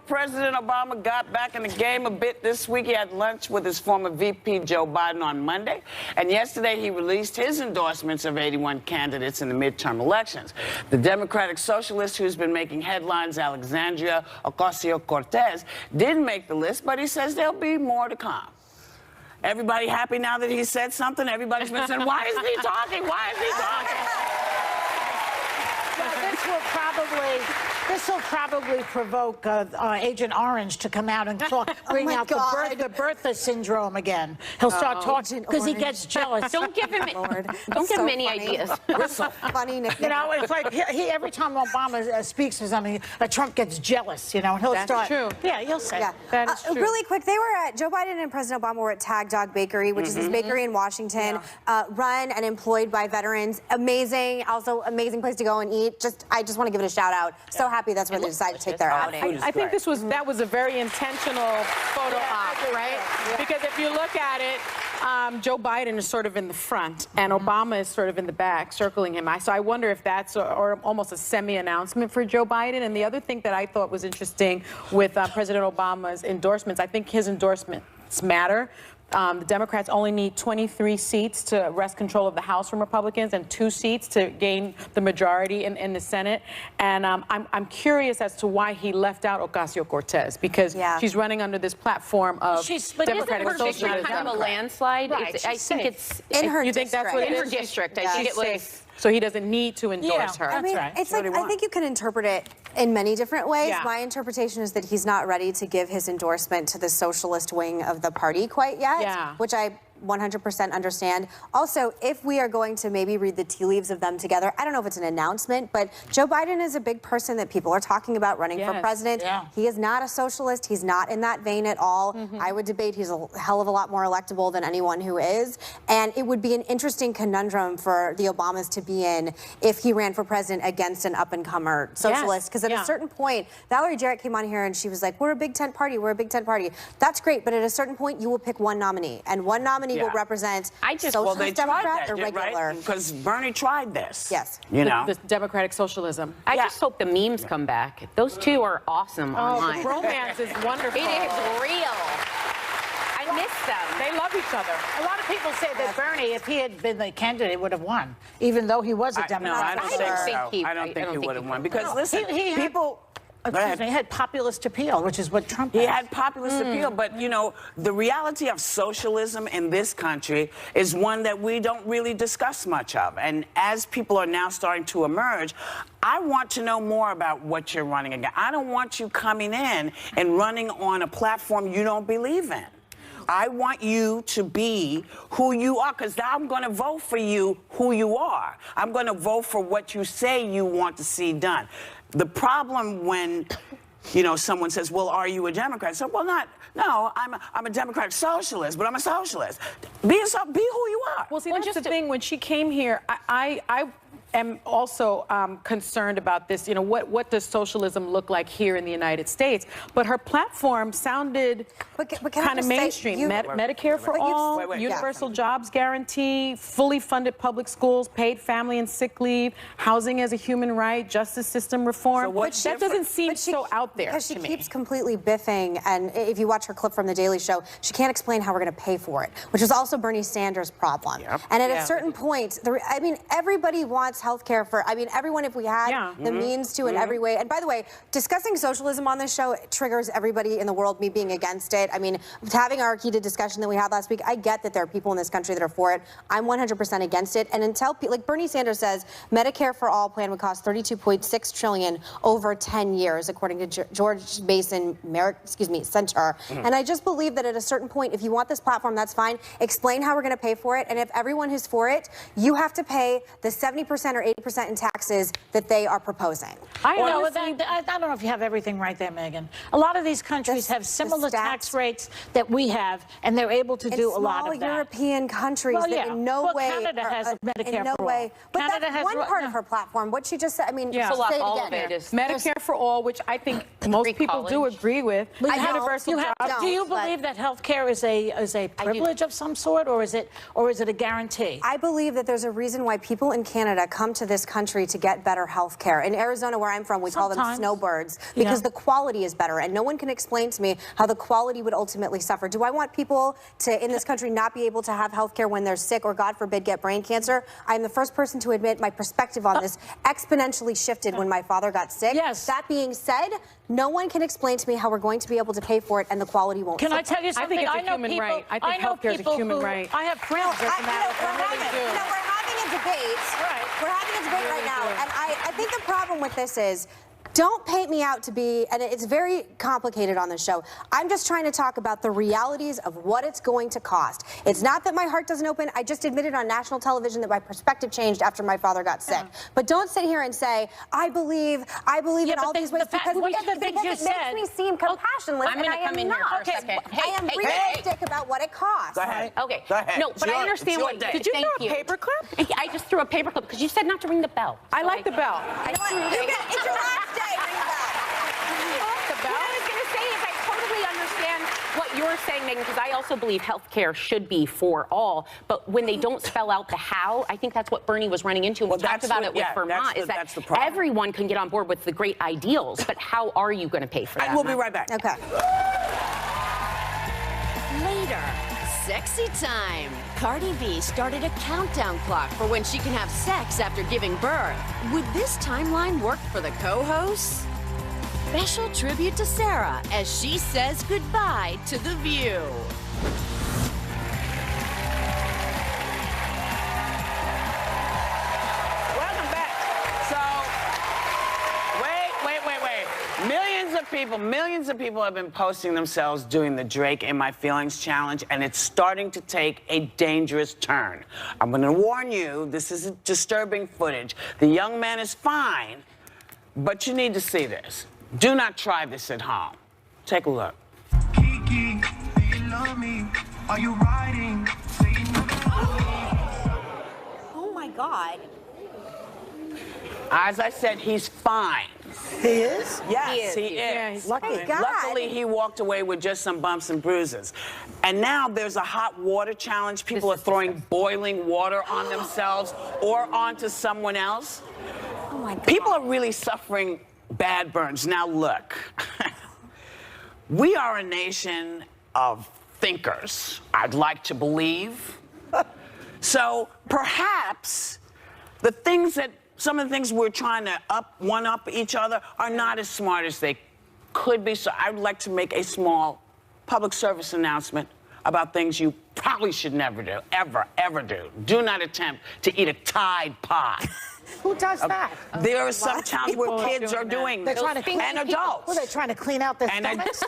President Obama got back in the game a bit this week. He had lunch with his former VP, Joe Biden, on Monday. And yesterday, he released his endorsements of 81 candidates in the midterm elections. The Democratic socialist who's been making headlines, Alexandria Ocasio-Cortez, didn't make the list, but he says there'll be more to come. Everybody happy now that he said something? Everybody's been saying, why isn't he talking? Why isn't he talking? This will probably provoke Agent Orange to come out and talk, bring out the Bertha syndrome again. He'll start talking because he gets jealous. Don't give him any ideas. Funny, Nick. You know, it's like he every time Obama speaks or something, Trump gets jealous. You know, and he'll start. That's true. Yeah, he'll say. Yeah. That is true. Really quick, they were at Joe Biden and President Obama were at Tag Dog Bakery, which is this bakery in Washington, run and employed by veterans. Amazing, also amazing place to go and eat. I just want to give it a shout out. So happy that's where they decided to take their outing. I think that was a very intentional photo op, right? Yeah. Because if you look at it, Joe Biden is sort of in the front, and Obama is sort of in the back, circling him. So I wonder if that's or almost a semi-announcement for Joe Biden. And the other thing that I thought was interesting with President Obama's endorsements, I think his endorsements matter. The Democrats only need 23 seats to wrest control of the House from Republicans and 2 seats to gain the majority in the Senate. And I'm curious as to why he left out Ocasio-Cortez, because she's running under this platform of Democratic socialism. Kind of a landslide. Right. I think it's in her district. You think that's what it is? In her district. I think it was. So he doesn't need to endorse her. I mean, it's like, I think you can interpret it in many different ways. My interpretation is that he's not ready to give his endorsement to the socialist wing of the party quite yet, which I 100% understand. Also, if we are going to maybe read the tea leaves of them together, I don't know if it's an announcement, but Joe Biden is a big person that people are talking about running for president. He is not a socialist. He's not in that vein at all. I would debate he's a hell of a lot more electable than anyone who is. And it would be an interesting conundrum for the Obamas to be in if he ran for president against an up-and-comer socialist. Because at a certain point, Valerie Jarrett came on here and she was like, we're a big tent party. We're a big tent party. That's great. But at a certain point, you will pick one nominee. And one nominee will represent socialist Democrat or regular. Because Bernie tried this. Yes. You know? The Democratic socialism. I just hope the memes come back. Those two are awesome online. The romance is wonderful. It is real. I miss them. They love each other. A lot of people say that Bernie, if he had been the candidate, would have won, even though he was a Democrat. No, I don't think he would have won. Because, listen, people... Excuse me, he had populist appeal, which is what Trump He had populist appeal, but, you know, the reality of socialism in this country is one that we don't really discuss much of. And as people are now starting to emerge, I want to know more about what you're running against. I don't want you coming in and running on a platform you don't believe in. I want you to be who you are, because I'm going to vote for you who you are. I'm going to vote for what you say you want to see done. The problem when, you know, someone says, well, are you a Democrat? So, well, no, I'm a Democratic socialist, but I'm a socialist. Be who you are. Well, see, that's the thing. When she came here, I am also concerned about this. You know, what does socialism look like here in the United States? But her platform sounded kind of mainstream. Medicare for all, universal jobs guarantee, fully funded public schools, paid family and sick leave, housing as a human right, justice system reform. So that doesn't seem so out there because she keeps completely biffing, and if you watch her clip from The Daily Show, she can't explain how we're going to pay for it, which is also Bernie Sanders' problem. And at a certain point, I mean, everybody wants health care for, I mean, everyone, if we had the means to in every way. And by the way, discussing socialism on this show triggers everybody in the world, me being against it. I mean, having our heated discussion that we had last week, I get that there are people in this country that are for it. I'm 100% against it. And until, like Bernie Sanders says, Medicare for All plan would cost $32.6 trillion over 10 years, according to George Mason Center. And I just believe that at a certain point, if you want this platform, that's fine. Explain how we're going to pay for it. And if everyone who's for it, you have to pay the 70% or 80% in taxes that they are proposing. I don't know if you have everything right there, Megan. A lot of these countries have similar tax rates that we have, and they're able to do a lot of that. Small European countries that in no way... Canada has Medicare for all. But that's one part of her platform. What she just said, I mean, it's a lot, all of it is Medicare for all, which I think most people do agree with. Universal jobs. Do you believe that health care is a privilege of some sort, or is it a guarantee? I believe that there's a reason why people in Canada come come to this country to get better health care. In Arizona, where I'm from, we call them Sometimes. snowbirds because the quality is better. And no one can explain to me how the quality would ultimately suffer. Do I want people to, in this country, not be able to have health care when they're sick or, God forbid, get brain cancer? I'm the first person to admit my perspective on this exponentially shifted when my father got sick. Yes. That being said, no one can explain to me how we're going to be able to pay for it and the quality won't. Can I tell you I something? think it's a know human people, right. I think know healthcare is a people human who- right. I have friends, as a matter of fact. We're having a debate. Right. We're having a debate right now. do. And I think the problem with this is, don't paint me out to be, and it's very complicated on this show. I'm just trying to talk about the realities of what it's going to cost. It's not that my heart doesn't open. I just admitted on national television that my perspective changed after my father got sick. But don't sit here and say, I believe in all these ways, because one of the it things you makes said- me seem compassionless, I'm and gonna I am come in here not. for a second. I am realistic about what it costs. Go ahead. Okay. Go ahead. No, It's but I your- understand it's your what. day. Did you Thank throw a paperclip? I just threw a paperclip because you said not to ring the bell. I So like the bell. You know what? It's your last day. Ring the bell. What I was going to say is I totally understand what you're saying, Megan, because I also believe healthcare should be for all. But when they don't spell out the how, I think that's what Bernie was running into. And Well, we talked that's about what- it with yeah, Vermont, that's is that that's the problem. everyone can get on board with the great ideals, but how are you going to pay for that? And we'll be right back. Okay. Later, sexy time. Cardi B started a countdown clock for when she can have sex after giving birth. Would this timeline work for the co-hosts? Special tribute to Sarah as she says goodbye to The View. Welcome back. So, wait. Millions of people have been posting themselves doing the Drake In My Feelings challenge, and it's starting to take a dangerous turn. I'm going to warn you, this is disturbing footage. The young man is fine, but you need to see this. Do not try this at home. Take a look. Kiki, do you love me? Are you riding? Say you never love me. Oh my God. As I said, he's fine. He is? Yes, he is. Yeah, he's Lucky fine. God. Luckily, he walked away with just some bumps and bruises. And now there's a hot water challenge. People are throwing boiling water on themselves or onto someone else. Oh my God. People are really suffering bad burns. Now, look, we are a nation of thinkers, I'd like to believe. So perhaps some of the things we're trying to one-up each other are not as smart as they could be. So I'd like to make a small public service announcement about things you probably should never do, ever do. Do not attempt to eat a Tide Pod. Who does that? There are some towns where People are kids are doing doing They're trying to clean and adults. Were they trying to clean out their And stomachs?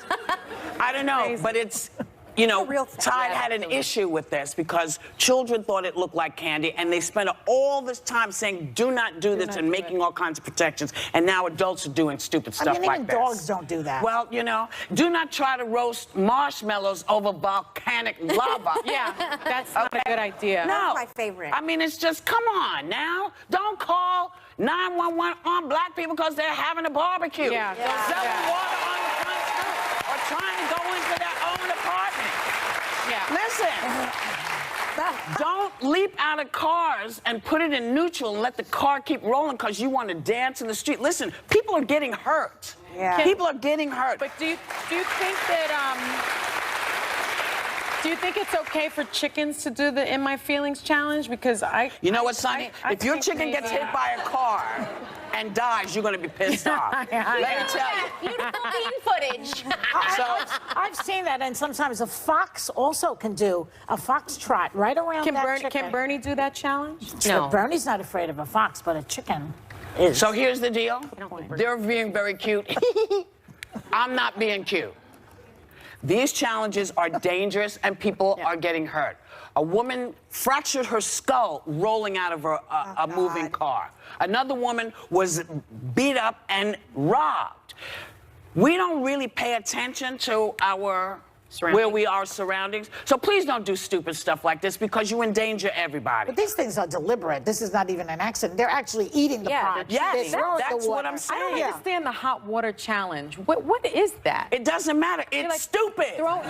I don't know, but it's, you know, It's a real thing. Tide Yeah, had an absolutely. issue with this because children thought it looked like candy, and they spent all this time saying, do not do this, and making all kinds of protections, and now adults are doing stupid stuff mean, like even this. dogs don't do that. Well, you know, do not try to roast marshmallows over volcanic lava. Yeah, that's not a good idea. No. That's my favorite. I mean, it's just, come on now. Don't call 911 on black people because they're having a barbecue. Yeah. They're selling water on the front stoop or trying to go into their own apartment. Yeah. Listen. Don't leap out of cars and put it in neutral and let the car keep rolling because you want to dance in the street. Listen, people are getting hurt. Yeah. People are getting hurt. But do you think that do you think it's okay for chickens to do the In My Feelings challenge? Because You know what, Sonny? I If your think chicken gets maybe- hit by a car and dies, you're going to be pissed off. Let me tell you. Beautiful bean footage. So, I've seen that, and sometimes a fox also can do a foxtrot right around that chicken. Can Bernie do that challenge? No. Bernie's not afraid of a fox, but a chicken is. so here's the deal. They're being very cute. I'm not being cute. These challenges are dangerous and people are getting hurt. A woman fractured her skull rolling out of a moving car. Another woman was beat up and robbed. We don't really pay attention to where we are surroundings. So please don't do stupid stuff like this because you endanger everybody. But these things are deliberate. This is not even an accident. They're actually eating the pod. Yes, They're throwing the that's what water. I'm saying. I don't Yeah. understand the hot water challenge. What is that? It doesn't matter. It's like, stupid. Yeah, right?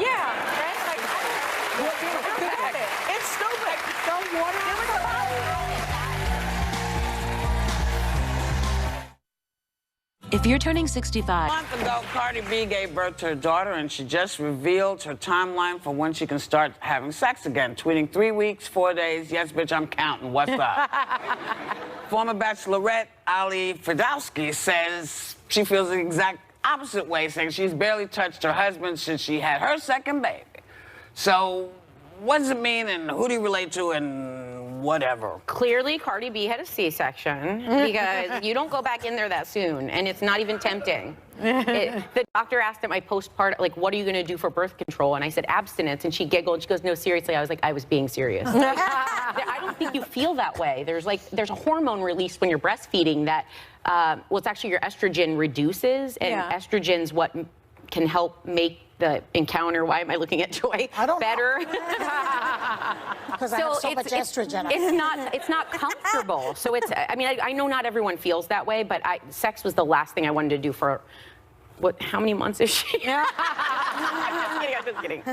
Like, I don't get it. It's stupid. Throw water on the If you're turning 65... A month ago, Cardi B gave birth to her daughter, and she just revealed her timeline for when she can start having sex again, tweeting 3 weeks, 4 days. Yes, bitch, I'm counting. What's up? Former Bachelorette Ali Ferdowski says she feels the exact opposite way, saying she's barely touched her husband since she had her second baby. So, what does it mean, and who do you relate to, and whatever? Clearly, Cardi B had a C-section because you don't go back in there that soon, and it's not even tempting. The doctor asked at my postpartum, like, what are you going to do for birth control? And I said, abstinence. And she giggled. And she goes, no, seriously. I was like, I was being serious. I don't think you feel that way. There's a hormone release when you're breastfeeding that, well, it's actually your estrogen reduces, and estrogen's what can help make the encounter, why am I looking at Joy? I don't better. Because I have so much estrogen. It's not comfortable. So it's, I mean, I know not everyone feels that way, but sex was the last thing I wanted to do for, how many months is she? I'm just kidding.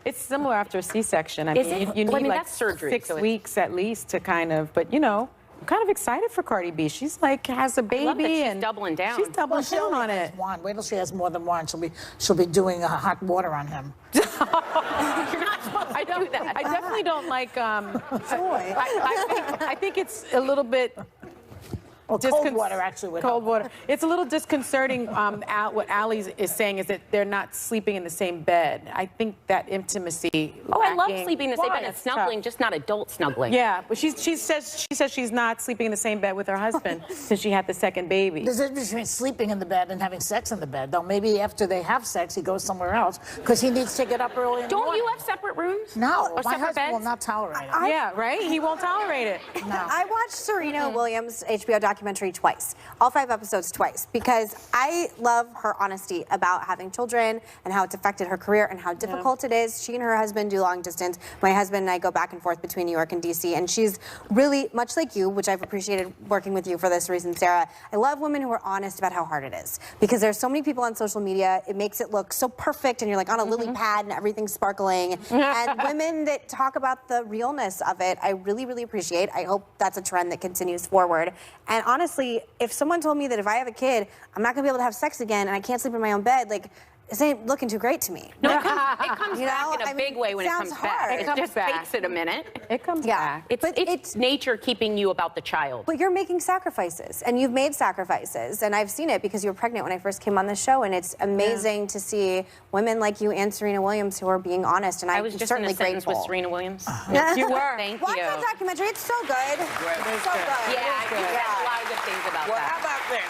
It's similar after a C-section. I mean, you need like that's surgery, 6 weeks at least to kind of, but you know, I'm kind of excited for Cardi B. She's like, has a baby. I love that she's and doubling down. She's doubling down on it. One. Wait till she has more than one. She'll be doing hot water on him. You're not supposed to do that. I definitely don't like, Joy. I think it's a little bit... Well, cold water, actually, would cold help. water. It's a little disconcerting. What Ali is saying is that they're not sleeping in the same bed. I think that intimacy. Oh, I love lacking. sleeping in the same bed and It's snuggling, tough. just not adult snuggling. Yeah, but she says she's not sleeping in the same bed with her husband since she had the second baby. There's a difference between sleeping in the bed and having sex in the bed, though. Maybe after they have sex, he goes somewhere else because he needs to get up early in the morning. Don't you have separate rooms? No, Or my separate husband beds? will not tolerate it. Yeah, right? He won't tolerate it. No. I watched Serena Williams' HBO documentary twice, all 5 episodes twice, because I love her honesty about having children and how it's affected her career and how difficult it is. She and her husband do long distance. My husband and I go back and forth between New York and DC, and she's really, much like you, which I've appreciated working with you for this reason, Sarah, I love women who are honest about how hard it is, because there's so many people on social media, it makes it look so perfect, and you're like on a lily pad and everything's sparkling, and women that talk about the realness of it, I really, really appreciate. I hope that's a trend that continues forward. And honestly, if someone told me that if I have a kid, I'm not gonna be able to have sex again and I can't sleep in my own bed, like, this ain't looking too great to me. No, it comes You back know? in a big way when it sounds comes back. hard. It just takes it a minute. It comes back. It's nature keeping you about the child. But you're making sacrifices, and you've made sacrifices, and I've seen it because you were pregnant when I first came on the show, and it's amazing to see women like you and Serena Williams who are being honest, and I I'm was just certainly in a sentence grateful. with Serena Williams. Yes, you were. Thank Watch you. that documentary, it's so good. It's so good. Yeah, you said a lot of good things about Well, that. how about this?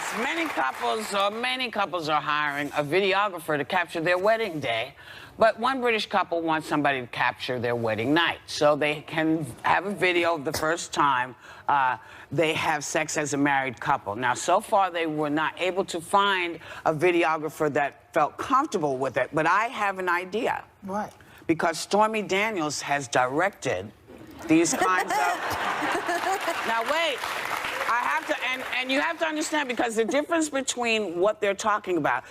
Many couples are hiring a videographer to capture their wedding day, but one British couple wants somebody to capture their wedding night so they can have a video of the first time they have sex as a married couple. Now, so far, they were not able to find a videographer that felt comfortable with it, but I have an idea. What? Because Stormy Daniels has directed these kinds of... Now, wait. I have to, and you have to understand, because the difference between what they're talking about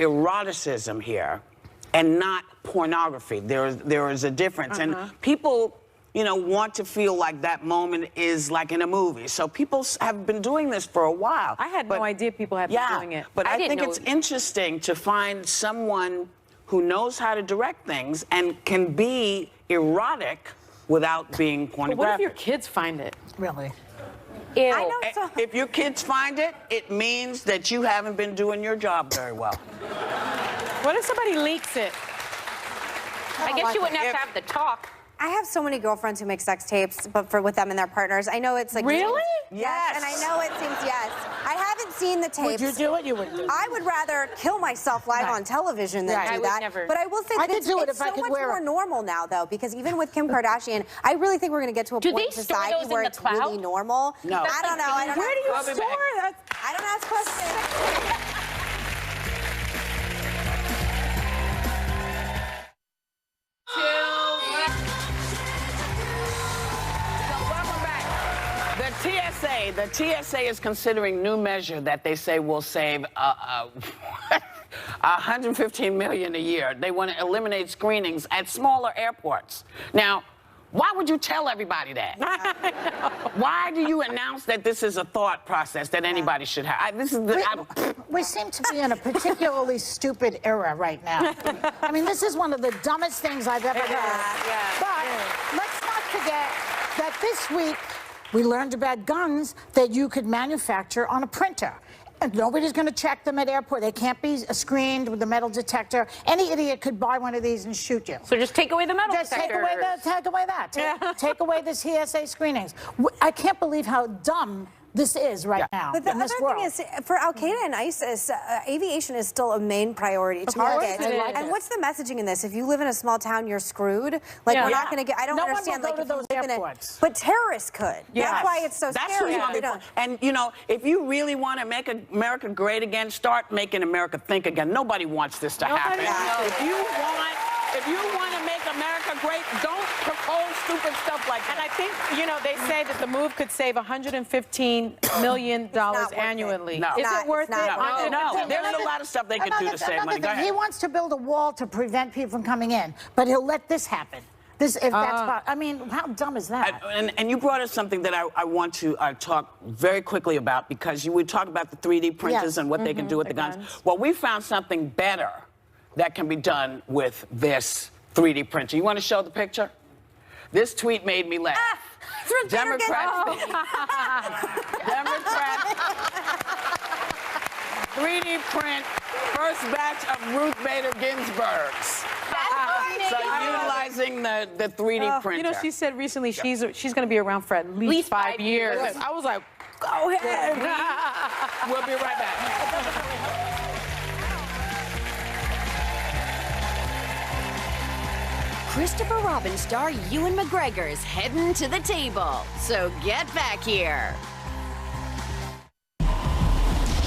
eroticism here and not pornography. There is a difference. And people, you know, want to feel like that moment is like in a movie. So people have been doing this for a while. I had no idea people had been doing it. But I didn't think it's know. interesting to find someone who knows how to direct things and can be erotic without being But pornographic. what if your kids find it? Really? Ew. I know so. If your kids find it, it means that you haven't been doing your job very well. What if somebody leaks it? I guess you wouldn't have to have the talk. I have so many girlfriends who make sex tapes, but with them and their partners. I know it's like... Really? Yes. And I know it seems, yes. I haven't seen the tapes. Would you do it? You would do it. I would rather kill myself live on television than Right. do I would that. never. But I will say I that could do it it's if I so could much wear more it. normal now, though, because even with Kim Kardashian, I really think we're going to get to a Do point they in store society those where in the it's really cloud? normal. No. I don't know. I don't Where do you I'll be store back. that? I don't ask questions. The TSA is considering new measure that they say will save 115 million a year. They want to eliminate screenings at smaller airports. Now, Why would you tell everybody that? Why do you announce that this is a thought process that anybody should have? We seem to be in a particularly stupid era right now. I mean, this is one of the dumbest things I've ever heard. But let's not forget that this week we learned about guns that you could manufacture on a printer. And nobody's going to check them at airport. They can't be screened with the metal detector. Any idiot could buy one of these and shoot you. So just take away the metal detectors. Take away that. Take away the TSA screenings. I can't believe how dumb this is right now. But the in this other world. thing is, for Al Qaeda and ISIS, aviation is still a main priority target. And what's the messaging in this? If you live in a small town, you're screwed. Like we're not going to get. I don't understand. No one will like go to those airports. But terrorists could. Yes. That's why it's so scary. And you know, if you really want to make America great again, start making America think again. Nobody wants this to happen. If you want to make America great, don't propose stupid stuff like that. And I think, you know, they say that the move could save $115 million annually. No. Is it worth it? No. There's a lot of stuff they could do to save money. Go ahead. He wants to build a wall to prevent people from coming in, but he'll let this happen. I mean, how dumb is that? And you brought us something that I want to talk very quickly about, because we talk about the 3D printers and what they can do with the guns. Well, we found something better that can be done with this 3D printer. You want to show the picture? This tweet made me laugh. Democrats 3D print first batch of Ruth Bader Ginsburg's. So utilizing the 3D printer. You know, she said recently she's going to be around for at least 5 years. I was like, go ahead. We'll be right back. Christopher Robin star Ewan McGregor is heading to the table. So get back here.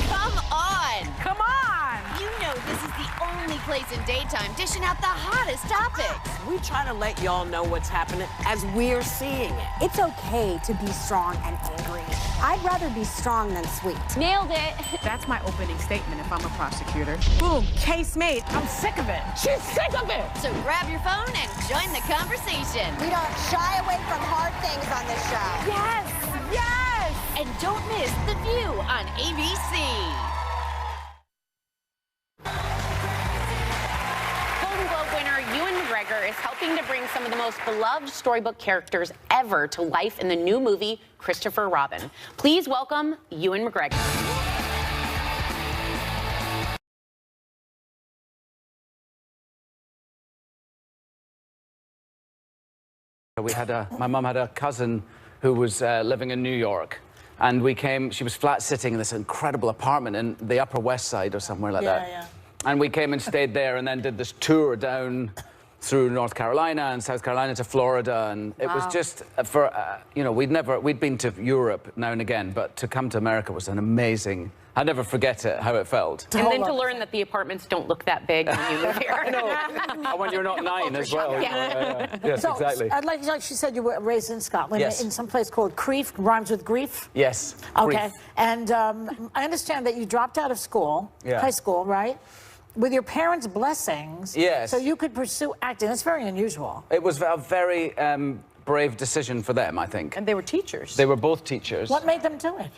Come on! Come on! You know this is the only place in daytime dishing out the hottest topics. We try to let y'all know what's happening as we're seeing it. It's okay to be strong and angry. I'd rather be strong than sweet. Nailed it. That's my opening statement if I'm a prosecutor. Boom, case made. I'm sick of it. She's sick of it. So grab your phone and join the conversation. We don't shy away from hard things on this show. Yes! Yes! And don't miss The View on ABC. Golden Globe winner Ewan McGregor is helping to bring some of the most beloved storybook characters ever to life in the new movie, Christopher Robin. Please welcome Ewan McGregor. My mum had a cousin who was living in New York, and she was flat sitting in this incredible apartment in the Upper West Side or somewhere like that. And we came and stayed there and then did this tour down through North Carolina and South Carolina to Florida, and it was just you know, we'd been to Europe now and again, but to come to America was an amazing. I'll never forget it, how it felt. And then to learn that the apartments don't look that big when you move here. I know. When you're not 9 as well. Yes, exactly. I'd like she said you were raised in Scotland, in some place called Crieff, rhymes with grief. Yes. Okay. And I understand that you dropped out of school, high school, right? With your parents' blessings. Yes. So you could pursue acting. That's very unusual. It was a very brave decision for them, I think. And they were teachers. They were both teachers. What made them do it?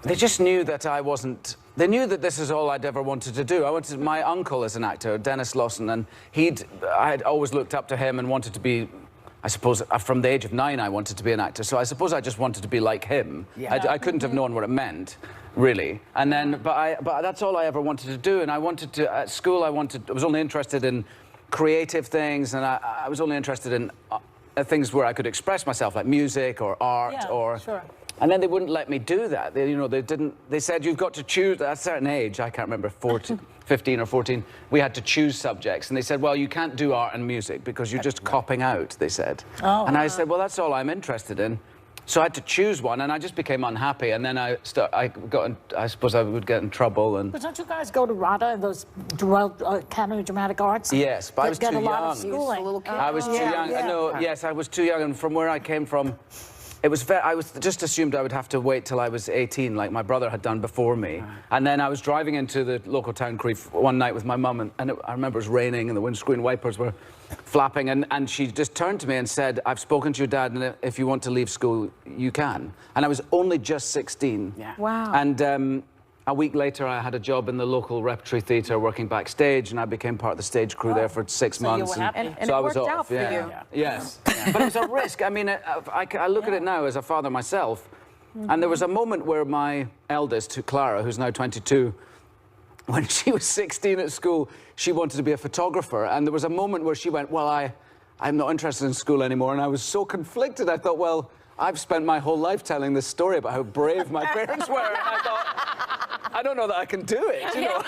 They just knew that I wasn't. They knew that this is all I'd ever wanted to do. My uncle is an actor, Dennis Lawson, and I had always looked up to him and wanted to be. I suppose from the age of 9, I wanted to be an actor. So I suppose I just wanted to be like him. I couldn't have known what it meant, really. And then, but that's all I ever wanted to do. And I wanted to at school. I was only interested in creative things, and I was only interested in things where I could express myself, like music or art And then they wouldn't let me do that. They said, you've got to choose at a certain age. I can't remember, 15 or 14. We had to choose subjects. And they said, well, you can't do art and music because you're just copping out, they said. And I said, well, that's all I'm interested in. So I had to choose one, and I just became unhappy. And then I suppose I would get in trouble. But don't you guys go to RADA and those Academy of Dramatic Arts? Yes, but I was too young. A lot of schooling. I was too young. No, yes, I was too young. And from where I came from, it was I was just assumed I would have to wait till I was 18, like my brother had done before me. And then I was driving into the local town creek one night with my mum, and I remember it was raining and the windscreen wipers were flapping, and she just turned to me and said, "I've spoken to your dad, and if you want to leave school, you can." And I was only just 16. Yeah. Wow. And a week later, I had a job in the local repertory theatre working backstage, and I became part of the stage crew there for 6 months. you were happy. And so it I was worked off. out for you. Yeah. Yes. But it was a risk. I mean, I look at it now as a father myself, and there was a moment where my eldest, Clara, who's now 22, when she was 16 at school, she wanted to be a photographer, and there was a moment where she went, well, I'm not interested in school anymore, and I was so conflicted. I thought, well, I've spent my whole life telling this story about how brave my parents were, and I thought, I don't know that I can do it, you know.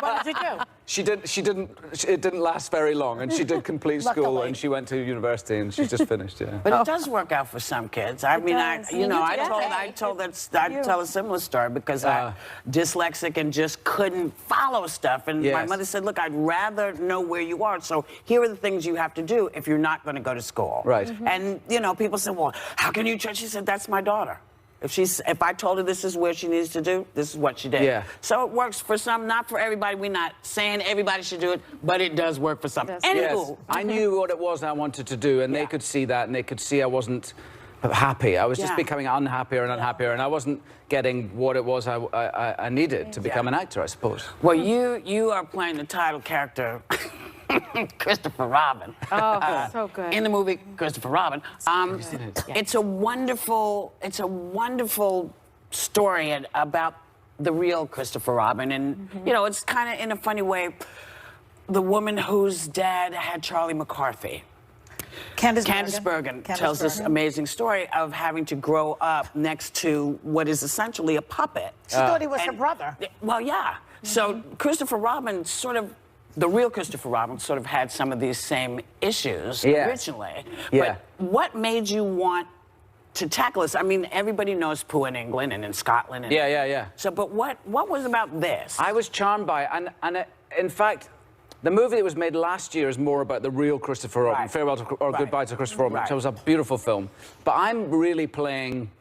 What did you do? It didn't last very long, and she did complete school, Luckily. and she went to university, and she just finished, yeah. But it does work out for some kids. I mean, I told a similar story because I'm dyslexic and just couldn't follow stuff. And my Yes. mother said, look, I'd rather know where you are. So here are the things you have to do if you're not going to go to school. Right. And, you know, people said, well, how can you trust? She said, that's my daughter. If I told her this is where she needs to do, this is what she did. Yeah. So it works for some, not for everybody. We're not saying everybody should do it, but it does work for some. Yes. Anywho. I knew what it was I wanted to do, and they could see that, and they could see I wasn't happy. I was just becoming unhappier and unhappier, and I wasn't getting what it was I needed to become an actor, I suppose. Well, you are playing the title character, Christopher Robin. Oh, so good. In the movie Christopher Robin. It's a wonderful story about the real Christopher Robin, and you know, it's kind of in a funny way, the woman whose dad had Charlie McCarthy. Candice Bergen tells this amazing story of having to grow up next to what is essentially a puppet. She thought he was her brother. Well, yeah. So Christopher Robin the real Christopher Robin sort of had some of these same issues originally. Yeah. But what made you want to tackle this? I mean, everybody knows Pooh in England and in Scotland. And Yeah. So, but what was about this? I was charmed by it, and in fact, the movie that was made last year is more about the real Christopher Robin, Right. Farewell to, or Goodbye to Christopher Robin, Right. which was a beautiful film. But I'm really playing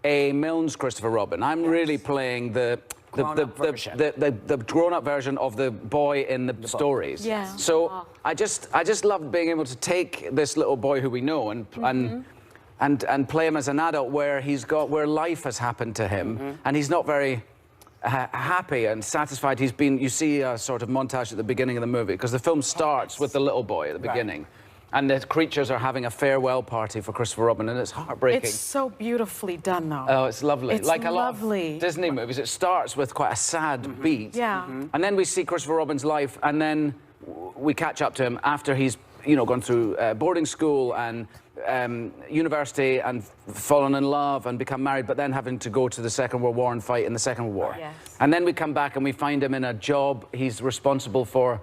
a Milne's Christopher Robin. I'm really playing the grown-up version of the boy in the stories. Yeah. So I just loved being able to take this little boy who we know and play him as an adult where life has happened to him, and he's not very happy and satisfied. You see a sort of montage at the beginning of the movie, because the film starts with the little boy at the beginning. And the creatures are having a farewell party for Christopher Robin, and it's heartbreaking. It's so beautifully done, though. Oh, it's lovely. It's like a lovely. lot of Disney movies, it starts with quite a sad beat. Yeah. And then we see Christopher Robin's life, and then we catch up to him after he's, you know, gone through boarding school and university and fallen in love and become married, but then having to go to the Second World War and fight in the Second World War. Yes. And then we come back and we find him in a job. He's responsible for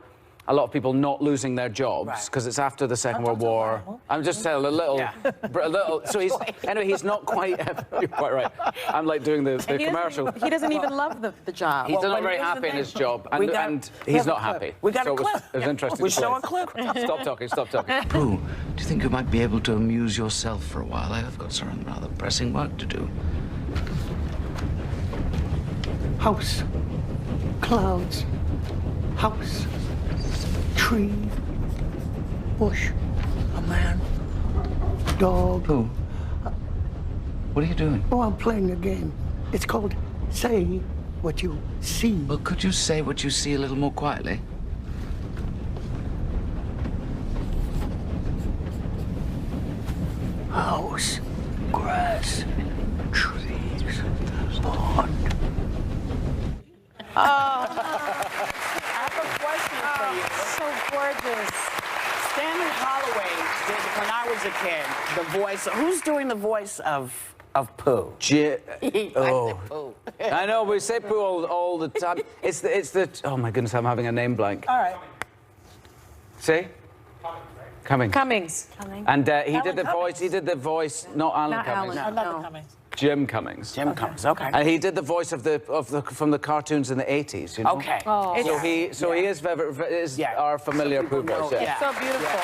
a lot of people not losing their jobs because it's after the Second World War. I'm just telling a little. So he's not quite. You're quite right. I'm like doing the commercial. He doesn't even love the job. He's not very happy in his job, and he's not happy. We got a clip. It was interesting. We to show play. a clip. Stop talking. Stop talking. Pooh, do you think you might be able to amuse yourself for a while? I've got some rather pressing work to do. House, clouds, house, tree, bush, a man, dog. Pooh, what are you doing? Oh, I'm playing a game. It's called Say What You See. Well, could you say what you see a little more quietly? House, grass, trees, pond. I have a question for you. So gorgeous. Stanley Holloway did, when I was a kid, the voice. Who's doing the voice of Pooh? I know, we say Pooh all the time. It's the. Oh my goodness, I'm having a name blank. All right. See? Cummings. Cummings. And he did the voice. He did the voice. Not Alan Not Cummings. Alan. Another No. Cummings. Jim Cummings. Jim Cummings. Okay. And he did the voice of from the cartoons in the 80s. You know? Okay. Oh. So he is our familiar Pooh voice. Yeah. It's so beautiful.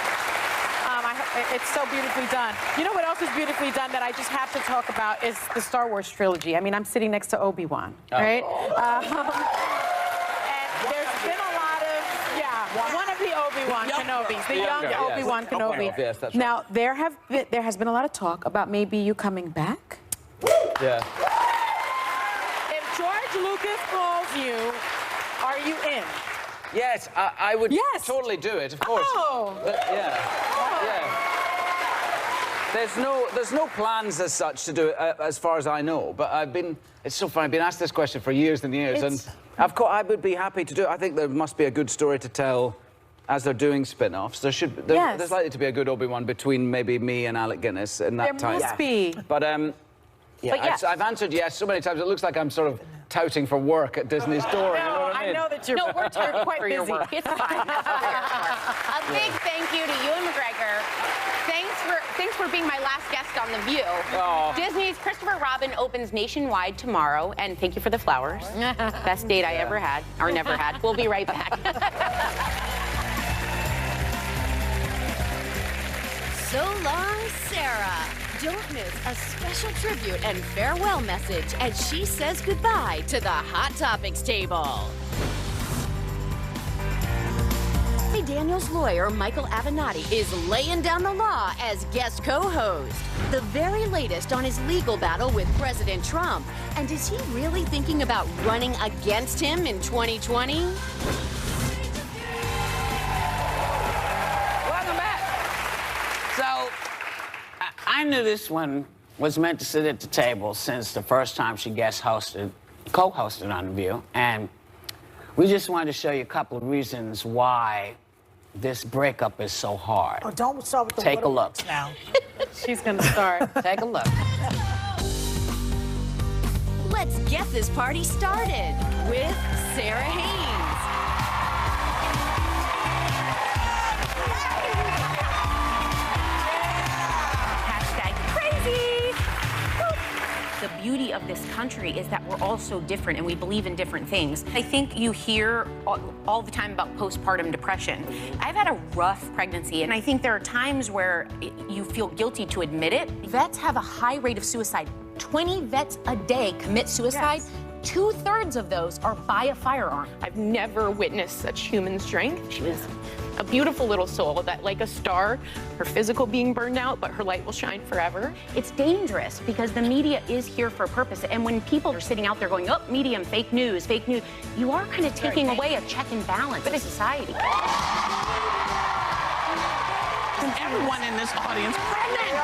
I It's so beautifully done. You know what else is beautifully done that I just have to talk about is the Star Wars trilogy. I mean, I'm sitting next to Obi-Wan, right? And there's been a lot of, one of the Obi-Wan Kenobis, the young Obi-Wan Kenobi. Yes, that's right. Now, there has been a lot of talk about maybe you coming back. Yeah. If George Lucas calls you, are you in? Yes, I would totally do it, of course. Oh. Yeah. There's no plans as such to do it, as far as I know. But it's so funny. I've been asked this question for years and years, and of course I would be happy to do it. I think there must be a good story to tell as they're doing spin-offs. There's likely to be a good Obi-Wan between maybe me and Alec Guinness in that time. There must be. But I've answered yes so many times. It looks like I'm sort of touting for work at Disney's door. You know what I mean? I know that you're quite busy. It's fine. A big thank you to Ewan McGregor. Thanks for being my last guest on The View. Oh. Disney's Christopher Robin opens nationwide tomorrow, and thank you for the flowers. Best date I ever had, or never had. We'll be right back. So long, Sarah. Don't miss a special tribute and farewell message as she says goodbye to the Hot Topics table. Daniel's lawyer, Michael Avenatti, is laying down the law as guest co-host. The very latest on his legal battle with President Trump. And is he really thinking about running against him in 2020? Welcome back. So, I knew this one was meant to sit at the table since the first time she co-hosted on The View. And we just wanted to show you a couple of reasons why this breakup is so hard. Oh, don't start with the Take a look now. She's gonna start. Take a look. Let's get this party started with Sarah Haynes. #crazy. The beauty of this country is that we're all so different and we believe in different things. I think you hear all the time about postpartum depression. I've had a rough pregnancy, and I think there are times where you feel guilty to admit it. Vets have a high rate of suicide. 20 vets a day commit suicide. Yes. 2/3 of those are by a firearm. I've never witnessed such human strength. She was a beautiful little soul that, like a star, her physical being burned out, but her light will shine forever. It's dangerous because the media is here for a purpose. And when people are sitting out there going, oh, medium, fake news, you are kind of taking away a check and balance of society. Everyone in this audience pregnant.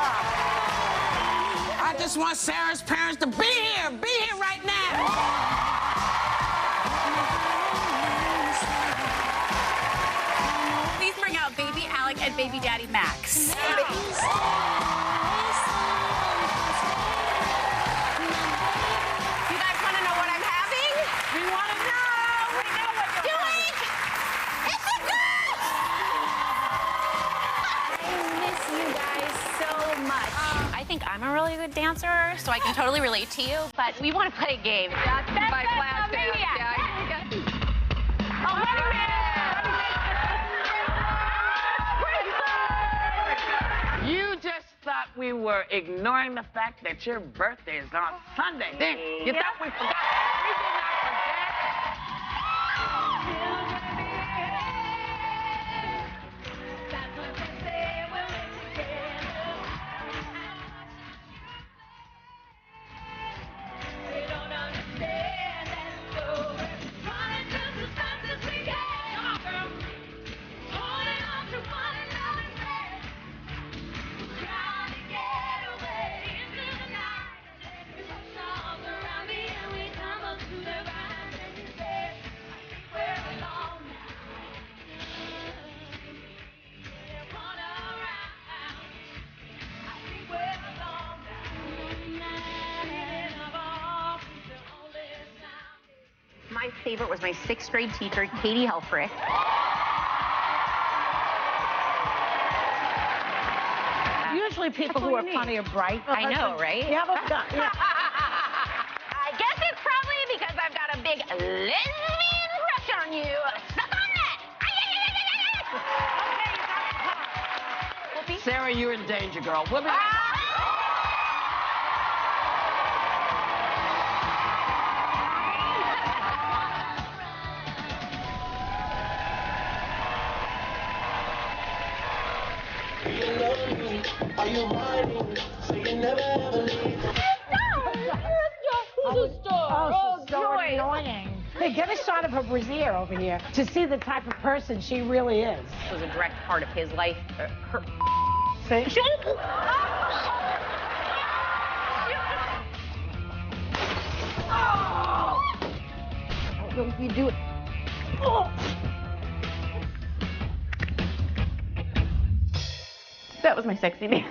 I just want Sarah's parents to be here right now. Please bring out baby Alec and baby daddy Max. You guys want to know what I'm having? We want to know. We know what you're doing. It's a girl! I miss you guys so much. I think I'm a really good dancer, so I can totally relate to you, but we want to play a game. That's my flash dance. You just thought we were ignoring the fact that your birthday is on Sunday, didn't you? You thought we forgot. We did not My favorite was my 6th grade teacher, Katie Helfrich. Usually people who are funny are bright. I know, right? Yeah, but yeah. I guess it's probably because I've got a big lesbian crush on you. Suck on that! Sarah, Sarah, you're in danger, girl. We'll be right back. Are you riding? So you never ever leave. Oh, so annoying. Hey, get a shot of her brassiere over here to see the type of person she really is. It was a direct part of his life. See? Don't you do it. That was my sexy dance.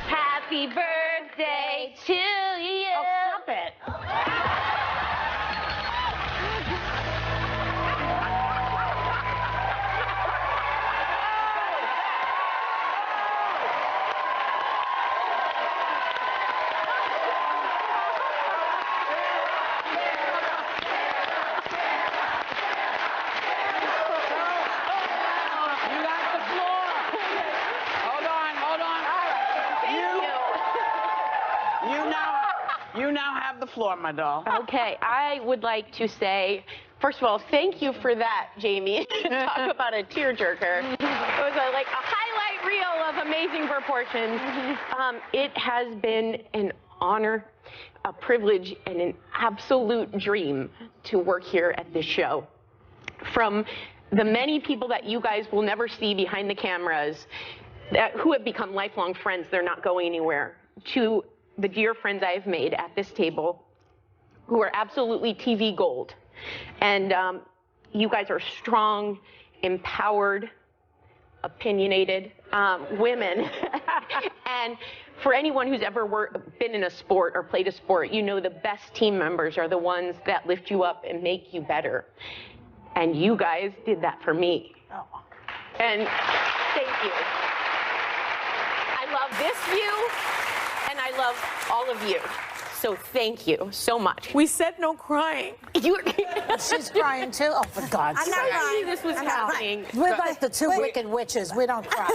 Happy birthday to you. Oh, stop it. You now have the floor, my doll. Okay, I would like to say, first of all, thank you for that, Jamie. Talk about a tearjerker. It was like a highlight reel of amazing proportions. It has been an honor, a privilege, and an absolute dream to work here at this show. From the many people that you guys will never see behind the cameras, who have become lifelong friends, they're not going anywhere, to the dear friends I have made at this table who are absolutely TV gold. And you guys are strong, empowered, opinionated women. And for anyone who's ever been in a sport or played a sport, you know the best team members are the ones that lift you up and make you better. And you guys did that for me. Oh. And thank you. I love this view. And I love all of you. So thank you so much. We said no crying. She's crying too? Oh, for God's sake. I'm not crying. This was happening. We're like the two wicked witches. We don't cry.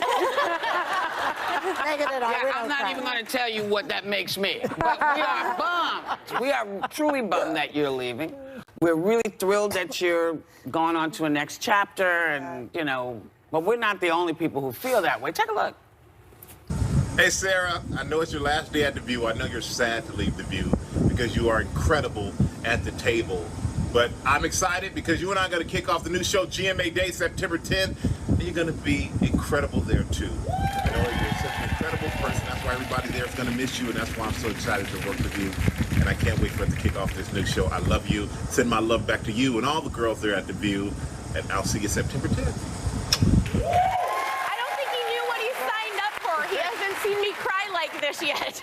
I'm not even going to tell you what that makes me. But we are bummed. We are truly bummed that you're leaving. We're really thrilled that you're going on to a next chapter, and, you know, but we're not the only people who feel that way. Take a look. Hey, Sarah, I know it's your last day at The View. I know you're sad to leave The View because you are incredible at the table. But I'm excited because you and I are going to kick off the new show, GMA Day, September 10th. And you're going to be incredible there, too. You know, you're such an incredible person. That's why everybody there is going to miss you, and that's why I'm so excited to work with you. And I can't wait for us to kick off this new show. I love you. Send my love back to you and all the girls there at The View. And I'll see you September 10th. Seen me cry like this yet.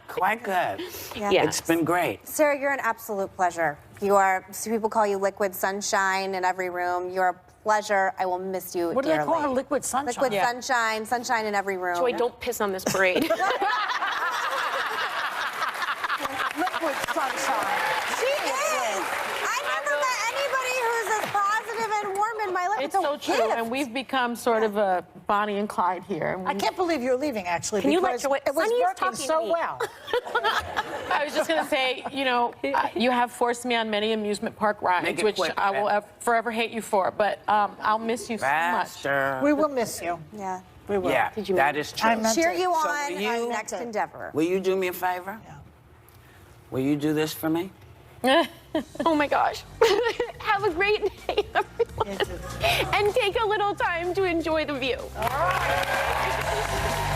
Quite good. Yeah. Yes. It's been great. Sarah, you're an absolute pleasure. You are, people call you liquid sunshine in every room. You're a pleasure. I will miss you What do dearly. they call her? Liquid sunshine? Liquid sunshine, sunshine in every room. Joy, don't piss on this parade. Liquid sunshine. She is. I never met anybody who's as positive and warm in my life. It's so true, and we've become sort of a Bonnie and Clyde here. I can't believe you're leaving, actually, Can you because let Joy... it was Sunny is working talking so to me. well. I was just going to say, you know, you have forced me on many amusement park rides, which quick, I will forever hate you for, but I'll miss you so much. We will miss you. Yeah. We will. Yeah, that is true. Cheer you So on will you- our next endeavor. Will you do me a favor? Yeah. Will you do this for me? Oh my gosh. Have a great day, everyone. And take a little time to enjoy the view. All right.